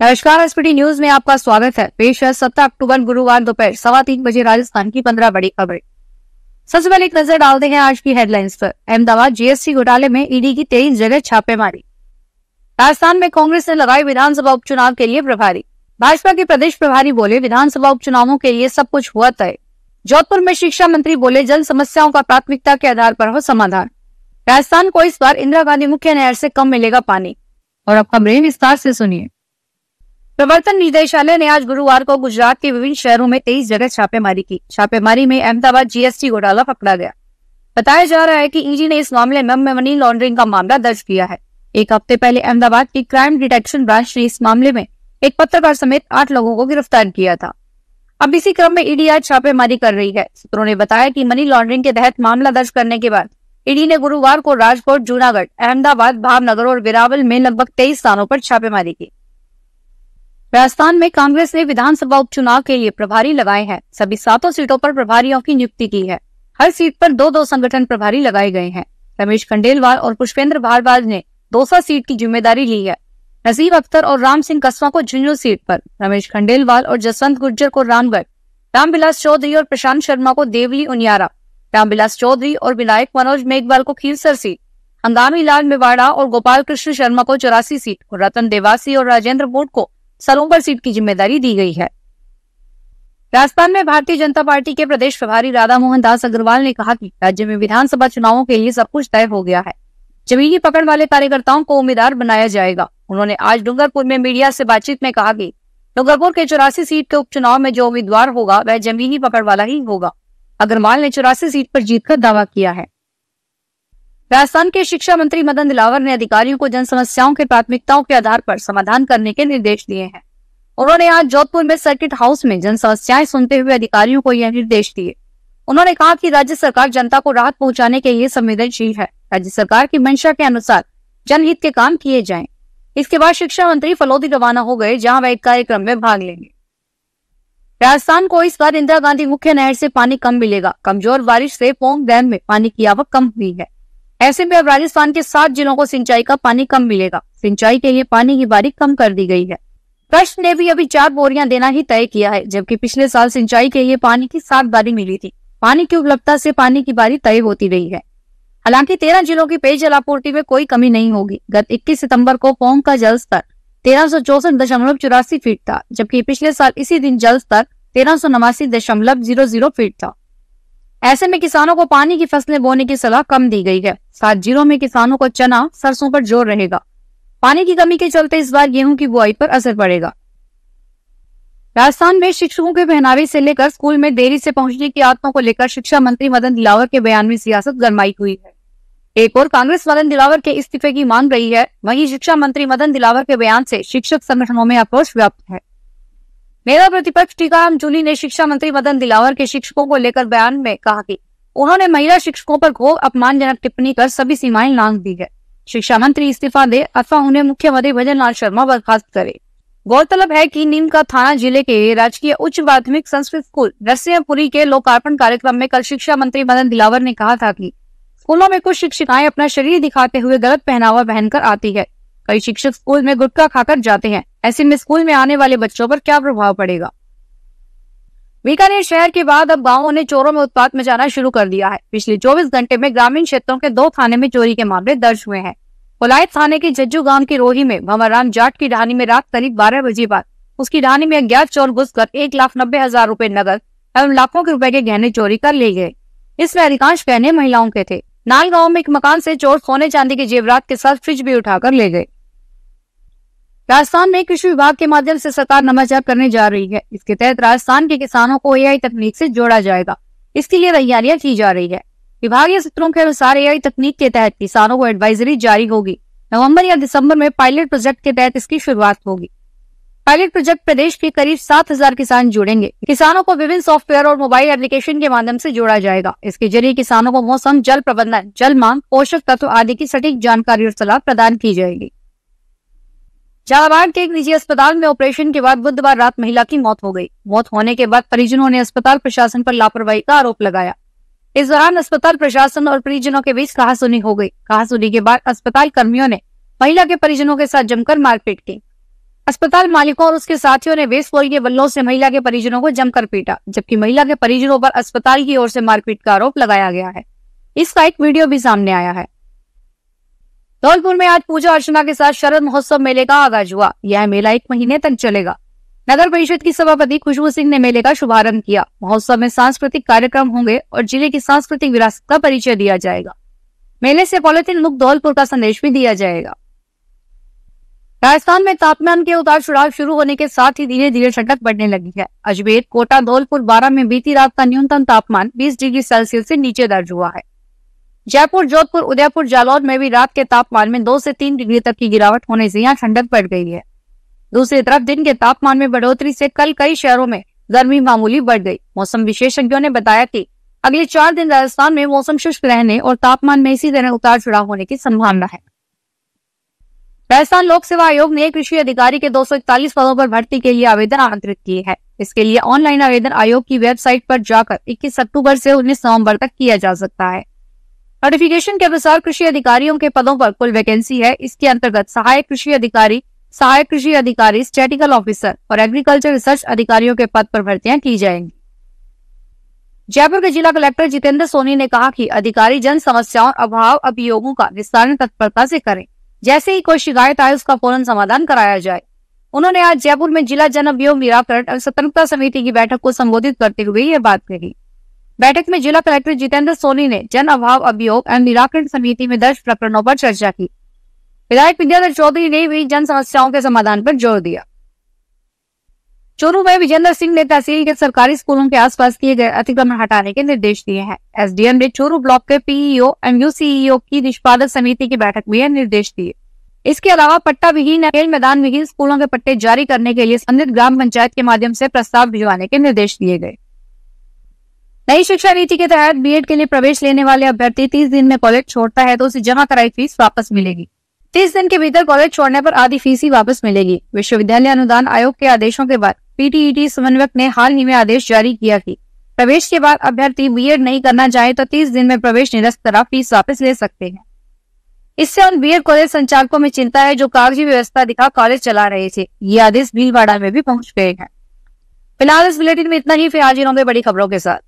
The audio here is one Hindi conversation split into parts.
नमस्कार, एसपीटी न्यूज में आपका स्वागत है। पेश है 17 अक्टूबर गुरुवार दोपहर 3:15 बजे राजस्थान की 15 बड़ी खबरें। सबसे पहले एक नजर डालते हैं आज की हेडलाइंस पर। अहमदाबाद जीएसटी घोटाले में ईडी की 23 जगह छापेमारी। राजस्थान में कांग्रेस ने लगाई विधानसभा उपचुनाव के लिए प्रभारी। भाजपा के प्रदेश प्रभारी बोले, विधानसभा उपचुनावों के लिए सब कुछ हुआ तय। जोधपुर में शिक्षा मंत्री बोले, जन समस्याओं का प्राथमिकता के आधार पर हो समाधान। राजस्थान को इस बार इंदिरा गांधी मुख्य नहर से कम मिलेगा पानी। और अब खबरें विस्तार से सुनिए। प्रवर्तन निदेशालय ने आज गुरुवार को गुजरात के विभिन्न शहरों में 23 जगह छापेमारी की। छापेमारी में अहमदाबाद जीएसटी घोटाला पकड़ा गया। बताया जा रहा है कि ईडी ने इस मामले में मनी लॉन्ड्रिंग का मामला दर्ज किया है। एक हफ्ते पहले अहमदाबाद की क्राइम डिटेक्शन ब्रांच ने इस मामले में एक पत्रकार समेत 8 लोगों को गिरफ्तार किया था। अब इसी क्रम में ईडी आज छापेमारी कर रही है। सूत्रों ने बताया कि मनी लॉन्ड्रिंग के तहत मामला दर्ज करने के बाद ईडी ने गुरुवार को राजकोट, जूनागढ़, अहमदाबाद, भावनगर और वेरावल में लगभग 23 स्थानों पर छापेमारी की। राजस्थान में कांग्रेस ने विधानसभा उपचुनाव के लिए प्रभारी लगाए हैं। सभी 7 सीटों पर प्रभारियों की नियुक्ति की है। हर सीट पर 2-2 संगठन प्रभारी लगाए गए हैं। रमेश खंडेलवाल और पुष्पेंद्र भारद्वाज ने दौसा सीट की जिम्मेदारी ली है। नजीब अख्तर और राम सिंह कस्वा को झुंझुनू सीट पर, रमेश खंडेलवाल और जसवंत गुर्जर को रामगढ़, रामविलास चौधरी और प्रशांत शर्मा को देवली उनियारा, रामविलास चौधरी और विधायक मनोज मेघवाल को खीरसर सीट, हंगामी लाल मेवाड़ा और गोपाल कृष्ण शर्मा को 84 सीट और रतन देवासी और राजेंद्र मोट को सलूंबर सीट की जिम्मेदारी दी गई है। राजस्थान में भारतीय जनता पार्टी के प्रदेश प्रभारी राधा मोहन दास अग्रवाल ने कहा कि राज्य में विधानसभा चुनावों के लिए सब कुछ तय हो गया है। जमीनी पकड़ वाले कार्यकर्ताओं को उम्मीदवार बनाया जाएगा। उन्होंने आज डूंगरपुर में मीडिया से बातचीत में कहा कि डूंगरपुर के 84 सीट के उपचुनाव में जो उम्मीदवार होगा वह जमीनी पकड़ वाला ही होगा। अग्रवाल ने 84 सीट पर जीतकर दावा किया है। राजस्थान के शिक्षा मंत्री मदन दिलावर ने अधिकारियों को जन समस्याओं के प्राथमिकताओं के आधार पर समाधान करने के निर्देश दिए हैं। उन्होंने आज जोधपुर में सर्किट हाउस में जन समस्याएं सुनते हुए अधिकारियों को यह निर्देश दिए। उन्होंने कहा कि राज्य सरकार जनता को राहत पहुंचाने के लिए संवेदनशील है। राज्य सरकार की मंशा के अनुसार जनहित के काम किए जाएं। इसके बाद शिक्षा मंत्री फलोदी रवाना हो गए, जहां वह एक कार्यक्रम में भाग लेंगे। राजस्थान को इस बार इंदिरा गांधी मुख्य नहर से पानी कम मिलेगा। कमजोर बारिश से पोंग डैम में पानी की आवक कम हुई है। ऐसे में अब राजस्थान के 7 जिलों को सिंचाई का पानी कम मिलेगा। सिंचाई के लिए पानी की बारी कम कर दी गई है। ट्रस्ट ने भी अभी 4 बोरियां देना ही तय किया है, जबकि पिछले साल सिंचाई के लिए पानी की 7 बारी मिली थी। पानी की उपलब्धता से पानी की बारी तय होती रही है। हालांकि 13 जिलों की पेयजल आपूर्ति में कोई कमी नहीं होगी। गत 21 सितंबर को पोंग का जल स्तर 1364.84 फीट था, जबकि पिछले साल इसी दिन जल स्तर 1389.00 फीट था। ऐसे में किसानों को पानी की फसलें बोने की सलाह कम दी गई है। 7 जिलों में किसानों को चना, सरसों पर जोर रहेगा। पानी की कमी के चलते इस बार गेहूं की बुआई पर असर पड़ेगा। राजस्थान में शिक्षकों के पहनावे से लेकर स्कूल में देरी से पहुंचने की आदतों को लेकर शिक्षा मंत्री मदन दिलावर के बयान में सियासत गरमाई हुई है। एक और कांग्रेस मदन दिलावर के इस्तीफे की मांग रही है, वहीं शिक्षा मंत्री मदन दिलावर के बयान से शिक्षक संगठनों में आक्रोश व्याप्त है। नेता प्रतिपक्ष टीकाराम जूली ने शिक्षा मंत्री मदन दिलावर के शिक्षकों को लेकर बयान में कहा कि उन्होंने महिला शिक्षकों पर घोर अपमानजनक टिप्पणी कर सभी सीमाएं लांघ दी है। शिक्षा मंत्री इस्तीफा दे अथवा उन्हें मुख्यमंत्री भजन लाल शर्मा बर्खास्त करे। गौरतलब है कि नीम का थाना जिले के राजकीय उच्च माध्यमिक संस्कृत स्कूल नरसिंहपुरी के लोकार्पण कार्यक्रम में कल शिक्षा मंत्री मदन दिलावर ने कहा था कि स्कूलों में कुछ शिक्षिकाएं अपना शरीर दिखाते हुए गलत पहनावा पहनकर आती है। कई शिक्षक स्कूल में गुटखा खाकर जाते हैं। ऐसे में स्कूल में आने वाले बच्चों पर क्या प्रभाव पड़ेगा। बीकानेर शहर के बाद अब गांवों ने चोरों में उत्पात मचाना शुरू कर दिया है। पिछले 24 घंटे में ग्रामीण क्षेत्रों के 2 थाने में चोरी के मामले दर्ज हुए हैं। कोलायत थाने के जज्जू गांव की रोही में भंवरराम जाट की ढानी में रात करीब 12 बजे बाद उसकी ढानी में अज्ञात चोर घुसकर 1,90,000 रुपए नगद एवं लाखों के रुपए के गहने चोरी कर ले गए। इसमें अधिकांश गहने महिलाओं के थे। नाल गांव में एक मकान से चोर सोने चांदी के जेवरात के साथ फ्रिज भी उठाकर ले गए। राजस्थान में कृषि विभाग के माध्यम से सरकार नवाचार करने जा रही है। इसके तहत राजस्थान के किसानों को एआई तकनीक से जोड़ा जाएगा। इसके लिए तैयारियां की जा रही है। विभागीय सूत्रों के अनुसार एआई तकनीक के तहत किसानों को एडवाइजरी जारी होगी। नवंबर या दिसंबर में पायलट प्रोजेक्ट के तहत इसकी शुरुआत होगी। पायलट प्रोजेक्ट प्रदेश के करीब 7,000 किसान जुड़ेंगे। किसानों को विभिन्न सॉफ्टवेयर और मोबाइल एप्लीकेशन के माध्यम से जोड़ा जाएगा। इसके जरिए किसानों को मौसम, जल प्रबंधन, जल मांग, पोषक तत्व आदि की सटीक जानकारी और सलाह प्रदान की जाएगी। झालावाड़ के एक निजी अस्पताल में ऑपरेशन के बाद बुधवार रात महिला की मौत हो गई। मौत होने के बाद परिजनों ने अस्पताल प्रशासन पर लापरवाही का आरोप लगाया। इस दौरान अस्पताल प्रशासन और परिजनों के बीच कहासुनी हो गई। कहासुनी के बाद अस्पताल कर्मियों ने महिला के परिजनों के साथ जमकर मारपीट की। अस्पताल मालिकों और उसके साथियों ने बेसबॉल के बल्लों से महिला के परिजनों को जमकर पीटा, जबकि महिला के परिजनों पर अस्पताल की ओर से मारपीट का आरोप लगाया गया है। इसका एक वीडियो भी सामने आया है। धौलपुर में आज पूजा अर्चना के साथ शरद महोत्सव मेले का आगाज हुआ। यह मेला 1 महीने तक चलेगा। नगर परिषद की सभापति खुशबू सिंह ने मेले का शुभारंभ किया। महोत्सव में सांस्कृतिक कार्यक्रम होंगे और जिले की सांस्कृतिक विरासत का परिचय दिया जाएगा। मेले से पॉलिथीन मुक्त धौलपुर का संदेश भी दिया जाएगा। राजस्थान में तापमान के उतार चढ़ाव शुरू होने के साथ ही धीरे धीरे ठंडक बढ़ने लगी है। अजमेर, कोटा, धौलपुर, बारां में बीती रात का न्यूनतम तापमान 20 डिग्री सेल्सियस से नीचे दर्ज हुआ है। जयपुर, जोधपुर, उदयपुर, जालौर में भी रात के तापमान में 2 से 3 डिग्री तक की गिरावट होने से यहाँ ठंडक बढ़ गई है। दूसरी तरफ दिन के तापमान में बढ़ोतरी से कल कई शहरों में गर्मी मामूली बढ़ गई। मौसम विशेषज्ञों ने बताया कि अगले 4 दिन राजस्थान में मौसम शुष्क रहने और तापमान में इसी तरह उतार चढ़ाव होने की संभावना है। राजस्थान लोक सेवा आयोग ने कृषि अधिकारी के 241 पदों पर भर्ती के लिए आवेदन आमंत्रित किए हैं। इसके लिए ऑनलाइन आवेदन आयोग की वेबसाइट पर जाकर 21 अक्टूबर से 19 नवंबर तक किया जा सकता है। नोटिफिकेशन के अनुसार कृषि अधिकारियों के पदों पर कुल वैकेंसी है। इसके अंतर्गत सहायक कृषि अधिकारी, स्टैटिकल ऑफिसर और एग्रीकल्चर रिसर्च अधिकारियों के पद पर भर्तियां की जाएंगी। जयपुर के जिला कलेक्टर जितेंद्र सोनी ने कहा कि अधिकारी जन समस्याओं और अभियोगों का निस्तारण तत्परता से करें। जैसे ही कोई शिकायत आए उसका फौरन समाधान कराया जाए। उन्होंने आज जयपुर में जिला जन अभियोग निराकरण और सतर्कता समिति की बैठक को संबोधित करते हुए यह बात कही। बैठक में जिला कलेक्टर जितेंद्र सोनी ने जन अभियोग एवं निराकरण समिति में दर्ज प्रकरणों पर चर्चा की। विधायक विद्याधर चौधरी ने भी जन समस्याओं के समाधान पर जोर दिया। चूरू में विजेंद्र सिंह ने तहसील के सरकारी स्कूलों के आसपास किए गए अतिक्रमण हटाने के निर्देश दिए हैं। एसडीएम ने चूरू ब्लॉक के पीईओ एवं यूसीईओ की निष्पादक समिति की बैठक में यह निर्देश दिए। इसके अलावा पट्टा विहीन, खेल मैदान विहीन स्कूलों के पट्टे जारी करने के लिए संबंधित ग्राम पंचायत के माध्यम से प्रस्ताव भिजवाने के निर्देश दिए गए। नई शिक्षा नीति के तहत बीएड के लिए प्रवेश लेने वाले अभ्यर्थी 30 दिन में कॉलेज छोड़ता है तो उसे जमा कराई फीस वापस मिलेगी। 30 दिन के भीतर कॉलेज छोड़ने पर आधी फीस ही वापस मिलेगी। विश्वविद्यालय अनुदान आयोग के आदेशों के बाद पीटीईटी समन्वयक ने हाल ही में आदेश जारी किया कि प्रवेश के बाद अभ्यर्थी बीएड नहीं करना चाहे तो 30 दिन में प्रवेश निरस्त करा फीस वापस ले सकते हैं। इससे उन बीएड कॉलेज संचालकों में चिंता है जो कागजी व्यवस्था दिखा कॉलेज चला रहे थे। ये आदेश भीलवाड़ा में भी पहुंच गए हैं। फिलहाल इस बुलेटिन में इतना ही। फिर हाजिर होंगे बड़ी खबरों के साथ।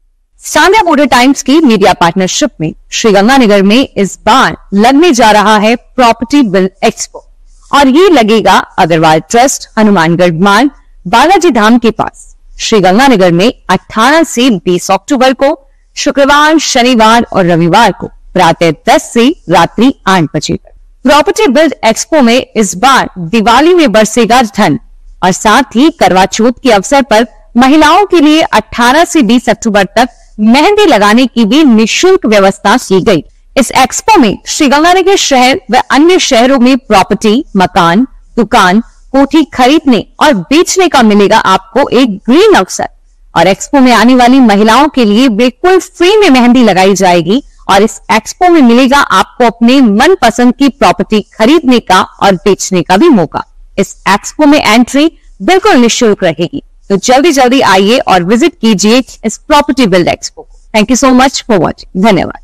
सांध्या मोटर टाइम्स की मीडिया पार्टनरशिप में श्रीगंगानगर में इस बार लगने जा रहा है प्रॉपर्टी बिल्ड एक्सपो और ये लगेगा अग्रवाल ट्रस्ट, हनुमानगढ़ मार्ग, बालाजी धाम के पास श्रीगंगानगर में 18 से 20 अक्टूबर को शुक्रवार, शनिवार और रविवार को प्रातः 10 से रात्रि 8 बजे तक। प्रॉपर्टी बिल्ड एक्सपो में इस बार दिवाली में बरसेगा धन और साथ ही करवा चौथ के अवसर पर महिलाओं के लिए 18 से 20 अक्टूबर तक मेहंदी लगाने की भी निःशुल्क व्यवस्था की गई। इस एक्सपो में श्रीगंगानगर शहर व अन्य शहरों में प्रॉपर्टी, मकान, दुकान, कोठी खरीदने और बेचने का मिलेगा आपको एक ग्रीन अवसर और एक्सपो में आने वाली महिलाओं के लिए बिल्कुल फ्री में मेहंदी लगाई जाएगी और इस एक्सपो में मिलेगा आपको अपने मनपसंद की प्रॉपर्टी खरीदने का और बेचने का भी मौका। इस एक्सपो में एंट्री बिल्कुल निःशुल्क रहेगी, तो जल्दी जल्दी आइए और विजिट कीजिए इस प्रॉपर्टी बिल्ड एक्सपो को। Thank you so much for watching. धन्यवाद।